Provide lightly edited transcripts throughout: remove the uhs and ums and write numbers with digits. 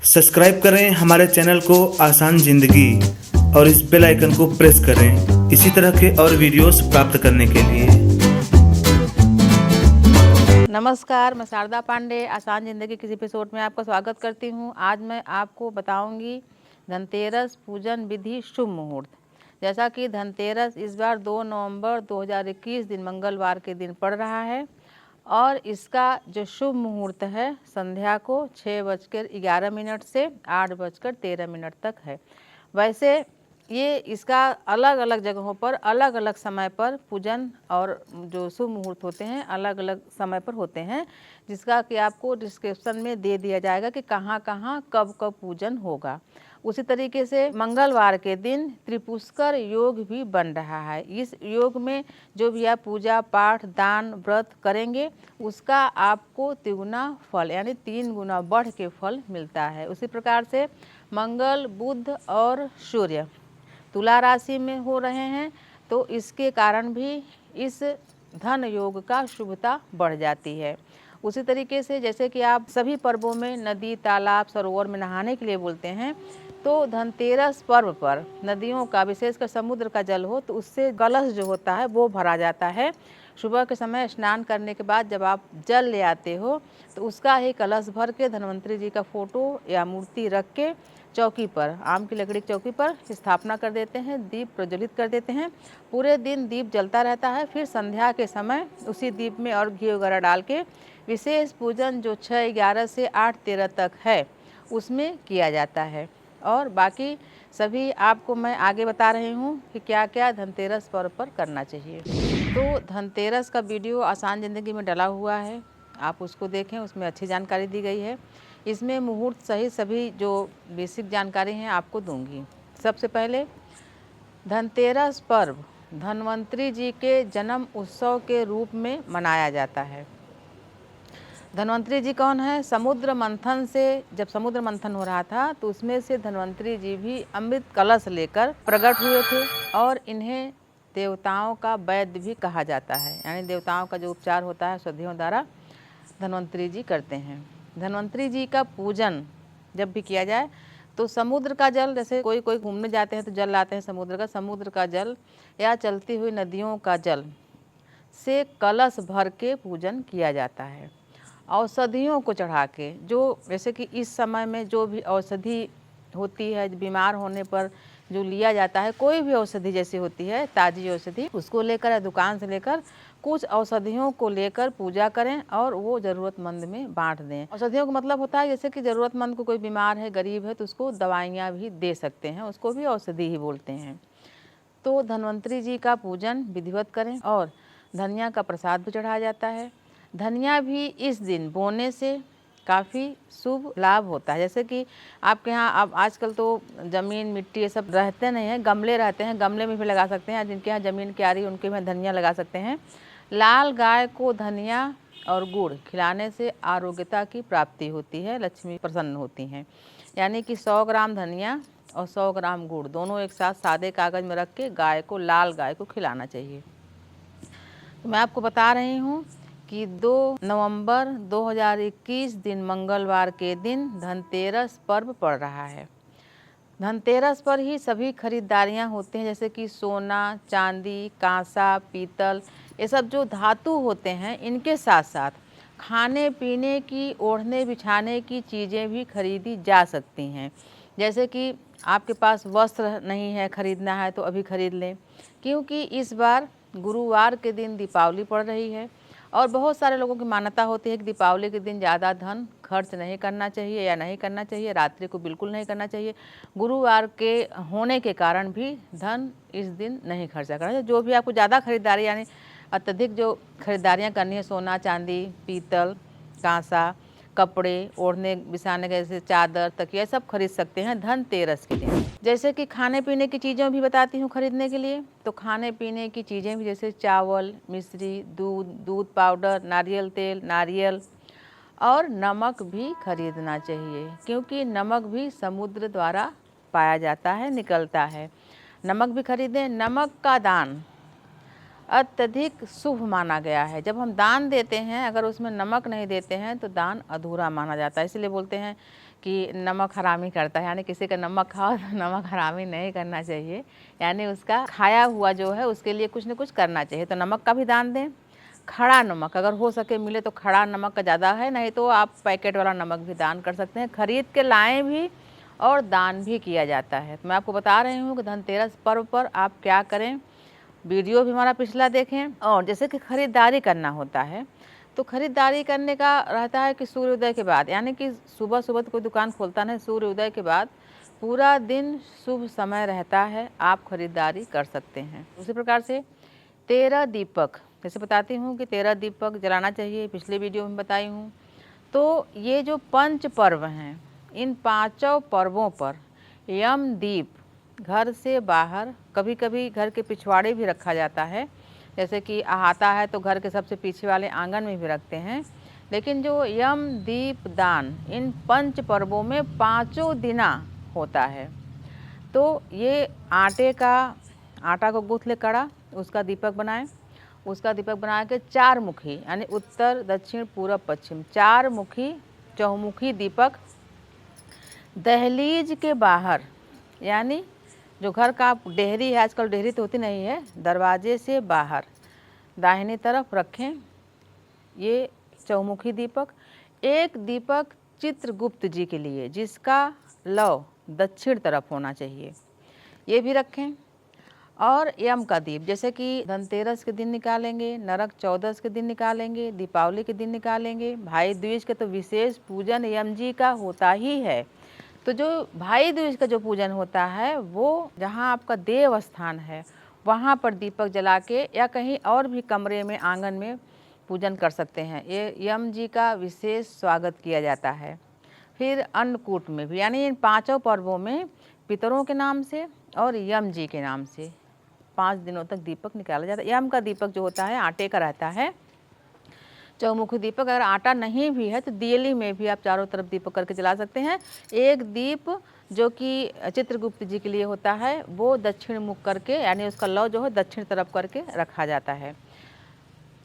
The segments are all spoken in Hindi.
सब्सक्राइब करें हमारे चैनल को आसान जिंदगी और इस बेल आइकन को प्रेस करें इसी तरह के और वीडियोस प्राप्त करने के लिए। नमस्कार, मैं शारदा पांडे आसान ज़िंदगी किसी एपिसोड में आपका स्वागत करती हूं। आज मैं आपको बताऊंगी धनतेरस पूजन विधि शुभ मुहूर्त। जैसा कि धनतेरस इस बार 2 नवंबर 2021 दिन मंगलवार के दिन पड़ रहा है और इसका जो शुभ मुहूर्त है संध्या को 6:11 से 8:13 तक है। वैसे ये इसका अलग अलग जगहों पर अलग अलग समय पर पूजन और जो शुभ मुहूर्त होते हैं अलग अलग समय पर होते हैं, जिसका कि आपको डिस्क्रिप्शन में दे दिया जाएगा कि कहाँ कहाँ कब कब पूजन होगा। उसी तरीके से मंगलवार के दिन त्रिपुष्कर योग भी बन रहा है। इस योग में जो भी आप पूजा पाठ दान व्रत करेंगे उसका आपको तिगुना फल यानी 3 गुना बढ़ के फल मिलता है। उसी प्रकार से मंगल बुध और सूर्य तुला राशि में हो रहे हैं तो इसके कारण भी इस धन योग का शुभता बढ़ जाती है। उसी तरीके से जैसे कि आप सभी पर्वों में नदी तालाब सरोवर में नहाने के लिए बोलते हैं, तो धनतेरस पर्व पर नदियों का विशेषकर समुद्र का जल हो तो उससे कलश जो होता है वो भरा जाता है। सुबह के समय स्नान करने के बाद जब आप जल ले आते हो तो उसका ही कलश भर के धन्वंतरी जी का फोटो या मूर्ति रख के चौकी पर आम की लकड़ी की चौकी पर स्थापना कर देते हैं, दीप प्रज्वलित कर देते हैं। पूरे दिन दीप जलता रहता है। फिर संध्या के समय उसी दीप में और घी वगैरह डाल के विशेष पूजन जो 6:11 से 8:13 तक है उसमें किया जाता है। और बाकी सभी आपको मैं आगे बता रही हूँ कि क्या क्या धनतेरस पर्व पर करना चाहिए। तो धनतेरस का वीडियो आसान ज़िंदगी में डला हुआ है, आप उसको देखें, उसमें अच्छी जानकारी दी गई है। इसमें मुहूर्त सहित सभी जो बेसिक जानकारी हैं आपको दूंगी। सबसे पहले धनतेरस पर्व धन्वंतरी जी के जन्म उत्सव के रूप में मनाया जाता है। धन्वंतरी जी कौन है? समुद्र मंथन से जब समुद्र मंथन हो रहा था तो उसमें से धन्वंतरी जी भी अमृत कलश लेकर प्रकट हुए थे और इन्हें देवताओं का वैद्य भी कहा जाता है, यानी देवताओं का जो उपचार होता है औषधियों द्वारा धन्वंतरी जी करते हैं। धन्वंतरी जी का पूजन जब भी किया जाए तो समुद्र का जल, जैसे कोई कोई घूमने जाते हैं तो जल लाते हैं समुद्र का जल या चलती हुई नदियों का जल से कलश भर के पूजन किया जाता है। औषधियों को चढ़ा के, जो जैसे कि इस समय में जो भी औषधि होती है बीमार होने पर जो लिया जाता है, कोई भी औषधि जैसी होती है ताज़ी औषधि, उसको लेकर या दुकान से लेकर कुछ औषधियों को लेकर पूजा करें और वो ज़रूरतमंद में बांट दें। औषधियों का मतलब होता है जैसे कि ज़रूरतमंद को, कोई बीमार है गरीब है तो उसको दवाइयाँ भी दे सकते हैं, उसको भी औषधि ही बोलते हैं। तो धन्वंतरी जी का पूजन विधिवत करें और धनिया का प्रसाद भी चढ़ाया जाता है। धनिया भी इस दिन बोने से काफ़ी शुभ लाभ होता है। जैसे कि आपके यहाँ अब आजकल तो ज़मीन मिट्टी ये सब रहते नहीं हैं, गमले रहते हैं, गमले में भी लगा सकते हैं। जिनके यहाँ ज़मीन क्यारी उनके में धनिया लगा सकते हैं। लाल गाय को धनिया और गुड़ खिलाने से आरोग्यता की प्राप्ति होती है, लक्ष्मी प्रसन्न होती हैं। यानी कि 100 ग्राम धनिया और 100 ग्राम गुड़ दोनों एक साथ सादे कागज़ में रख के गाय को, लाल गाय को खिलाना चाहिए। तो मैं आपको बता रही हूँ कि 2 नवंबर 2021 दिन मंगलवार के दिन धनतेरस पर्व पड़ रहा है। धनतेरस पर ही सभी खरीदारियां होती हैं, जैसे कि सोना चांदी कांसा पीतल ये सब जो धातु होते हैं, इनके साथ साथ खाने पीने की ओढ़ने बिछाने की चीज़ें भी खरीदी जा सकती हैं। जैसे कि आपके पास वस्त्र नहीं है, खरीदना है तो अभी खरीद लें, क्योंकि इस बार गुरुवार के दिन दीपावली पड़ रही है और बहुत सारे लोगों की मान्यता होती है कि दीपावली के दिन ज़्यादा धन खर्च नहीं करना चाहिए या नहीं करना चाहिए, रात्रि को बिल्कुल नहीं करना चाहिए। गुरुवार के होने के कारण भी धन इस दिन नहीं खर्चा करना चाहिए। जो भी आपको ज़्यादा खरीदारी यानी अत्यधिक जो खरीदारियाँ करनी है, सोना चांदी पीतल कांसा कपड़े ओढ़ने बिछाने के जैसे चादर तकिया सब खरीद सकते हैं धनतेरस के दिन। जैसे कि खाने पीने की चीज़ें भी बताती हूँ खरीदने के लिए। तो खाने पीने की चीज़ें भी जैसे चावल मिश्री दूध पाउडर नारियल तेल नारियल और नमक भी खरीदना चाहिए, क्योंकि नमक भी समुद्र द्वारा पाया जाता है, निकलता है। नमक भी खरीदें। नमक का दान अत्यधिक शुभ माना गया है। जब हम दान देते हैं अगर उसमें नमक नहीं देते हैं तो दान अधूरा माना जाता है। इसलिए बोलते हैं कि नमक हरामी करता है, यानी किसी का नमक खाओ तो नमक हरामी नहीं करना चाहिए, यानी उसका खाया हुआ जो है उसके लिए कुछ न कुछ करना चाहिए। तो नमक का भी दान दें। खड़ा नमक अगर हो सके मिले तो खड़ा नमक का ज़्यादा है, नहीं तो आप पैकेट वाला नमक भी दान कर सकते हैं। खरीद के लाएँ भी और दान भी किया जाता है। तो मैं आपको बता रही हूँ कि धनतेरस पर्व पर आप क्या करें। वीडियो भी हमारा पिछला देखें। और जैसे कि ख़रीदारी करना होता है, तो ख़रीदारी करने का रहता है कि सूर्योदय के बाद, यानी कि सुबह सुबह तो कोई दुकान खोलता नहीं, सूर्योदय के बाद पूरा दिन शुभ समय रहता है, आप ख़रीदारी कर सकते हैं। उसी प्रकार से 13 दीपक, जैसे बताती हूँ कि 13 दीपक जलाना चाहिए, पिछले वीडियो में बताई हूँ। तो ये जो पंच पर्व हैं, इन पाँचों पर्वों पर यम दीप घर से बाहर, कभी कभी घर के पिछवाड़े भी रखा जाता है, जैसे कि अहाता है तो घर के सबसे पीछे वाले आंगन में भी रखते हैं। लेकिन जो यम दीप दान इन पंच पर्वों में पाँचों दिना होता है। तो ये आटा को गूँथ ले कड़ा, उसका दीपक बनाएं। उसका दीपक बना के 4 मुखी, यानी उत्तर दक्षिण पूरब पश्चिम 4 मुखी चहुमुखी दीपक दहलीज के बाहर, यानी जो घर का डेहरी है, आजकल डेहरी तो होती नहीं है, दरवाजे से बाहर दाहिनी तरफ रखें ये चौमुखी दीपक। एक दीपक चित्रगुप्त जी के लिए, जिसका लौ दक्षिण तरफ होना चाहिए, ये भी रखें। और यम का दीप, जैसे कि धनतेरस के दिन निकालेंगे, नरक चौदस के दिन निकालेंगे, दीपावली के दिन निकालेंगे, भाई दूज के तो विशेष पूजन यम जी का होता ही है। तो जो भाई दूज का जो पूजन होता है वो जहाँ आपका देव स्थान है वहाँ पर दीपक जला के या कहीं और भी कमरे में आंगन में पूजन कर सकते हैं। ये यम जी का विशेष स्वागत किया जाता है। फिर अन्नकूट में भी, यानी इन पाँचों पर्वों में पितरों के नाम से और यम जी के नाम से 5 दिनों तक दीपक निकाला जाता है। यम का दीपक जो होता है आटे का रहता है, चौमुखी दीपक। अगर आटा नहीं भी है तो दियली में भी आप चारों तरफ दीपक करके जला सकते हैं। एक दीप जो कि चित्रगुप्त जी के लिए होता है वो दक्षिण मुख करके, यानी उसका लौ जो है दक्षिण तरफ करके रखा जाता है।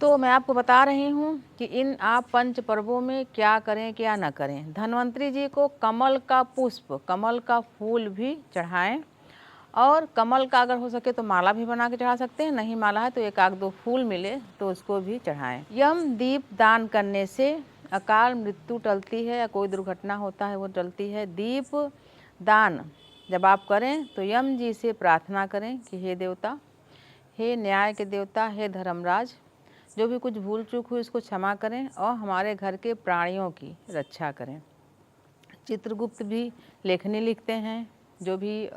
तो मैं आपको बता रही हूँ कि इन आप पंच पर्वों में क्या करें क्या ना करें। धन्वंतरी जी को कमल का पुष्प, कमल का फूल भी चढ़ाएं, और कमल का अगर हो सके तो माला भी बना के चढ़ा सकते हैं, नहीं माला है तो 1-2 फूल मिले तो उसको भी चढ़ाएं। यम दीप दान करने से अकाल मृत्यु टलती है या कोई दुर्घटना होता है वो टलती है। दीप दान जब आप करें तो यम जी से प्रार्थना करें कि हे देवता, हे न्याय के देवता, हे धर्मराज, जो भी कुछ भूल चूक हुई उसको क्षमा करें और हमारे घर के प्राणियों की रक्षा करें। चित्रगुप्त भी लेखनी लिखते हैं, जो भी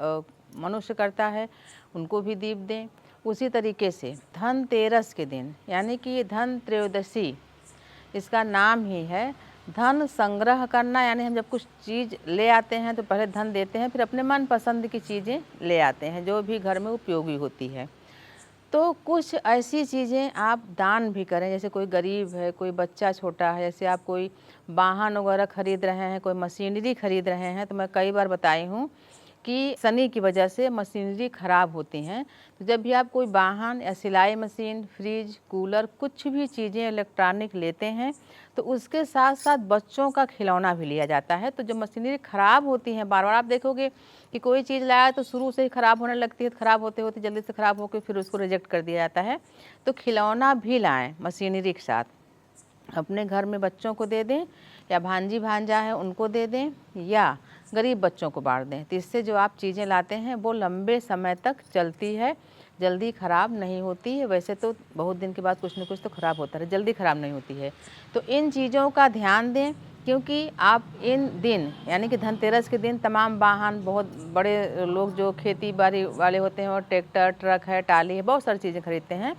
मनुष्य करता है उनको भी दीप दें। उसी तरीके से धनतेरस के दिन, यानी कि धन त्रयोदशी, इसका नाम ही है धन संग्रह करना, यानी हम जब कुछ चीज़ ले आते हैं तो पहले धन देते हैं, फिर अपने मन पसंद की चीज़ें ले आते हैं जो भी घर में उपयोगी होती है। तो कुछ ऐसी चीज़ें आप दान भी करें, जैसे कोई गरीब है, कोई बच्चा छोटा है, जैसे आप कोई वाहन वगैरह खरीद रहे हैं, कोई मशीनरी खरीद रहे हैं। तो मैं कई बार बताई हूँ कि शनि की वजह से मशीनरी ख़राब होती हैं। तो जब भी आप कोई वाहन या सिलाई मशीन, फ्रिज, कूलर, कुछ भी चीज़ें इलेक्ट्रॉनिक लेते हैं तो उसके साथ साथ बच्चों का खिलौना भी लिया जाता है। तो जब मशीनरी ख़राब होती हैं, बार बार आप देखोगे कि कोई चीज़ लाया तो शुरू से ही ख़राब होने लगती है, ख़राब होते होते जल्दी से ख़राब होकर फिर उसको रिजेक्ट कर दिया जाता है। तो खिलौना भी लाएँ मशीनरी के साथ, अपने घर में बच्चों को दे दें, या भांजी भांजा है उनको दे दें, या गरीब बच्चों को बांट दें। तो इससे जो आप चीज़ें लाते हैं वो लंबे समय तक चलती है, जल्दी ख़राब नहीं होती है। वैसे तो बहुत दिन के बाद कुछ न कुछ तो ख़राब होता है, जल्दी ख़राब नहीं होती है। तो इन चीज़ों का ध्यान दें, क्योंकि आप इन दिन, यानी कि धनतेरस के दिन तमाम वाहन, बहुत बड़े लोग जो खेती बाड़ी वाले होते हैं और ट्रैक्टर, ट्रक है, टाली है, बहुत सारी चीज़ें खरीदते हैं,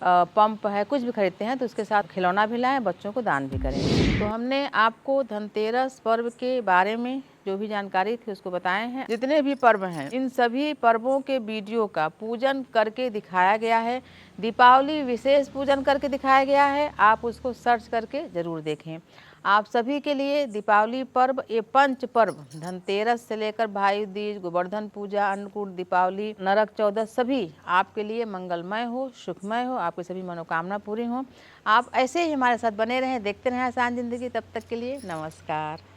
पंप है, कुछ भी खरीदते हैं, तो उसके साथ खिलौना भी लाएं, बच्चों को दान भी करें। तो हमने आपको धनतेरस पर्व के बारे में जो भी जानकारी थी उसको बताए हैं। जितने भी पर्व हैं इन सभी पर्वों के वीडियो का पूजन करके दिखाया गया है। दीपावली विशेष पूजन करके दिखाया गया है, आप उसको सर्च करके ज़रूर देखें। आप सभी के लिए दीपावली पर्व, ये पंच पर्व, धनतेरस से लेकर भाई दूज, गोवर्धन पूजा, अन्नकूट, दीपावली, नरक चौदस, सभी आपके लिए मंगलमय हो, सुखमय हो, आपकी सभी मनोकामना पूरी हो। आप ऐसे ही हमारे साथ बने रहें, देखते रहें आसान ज़िंदगी। तब तक के लिए नमस्कार।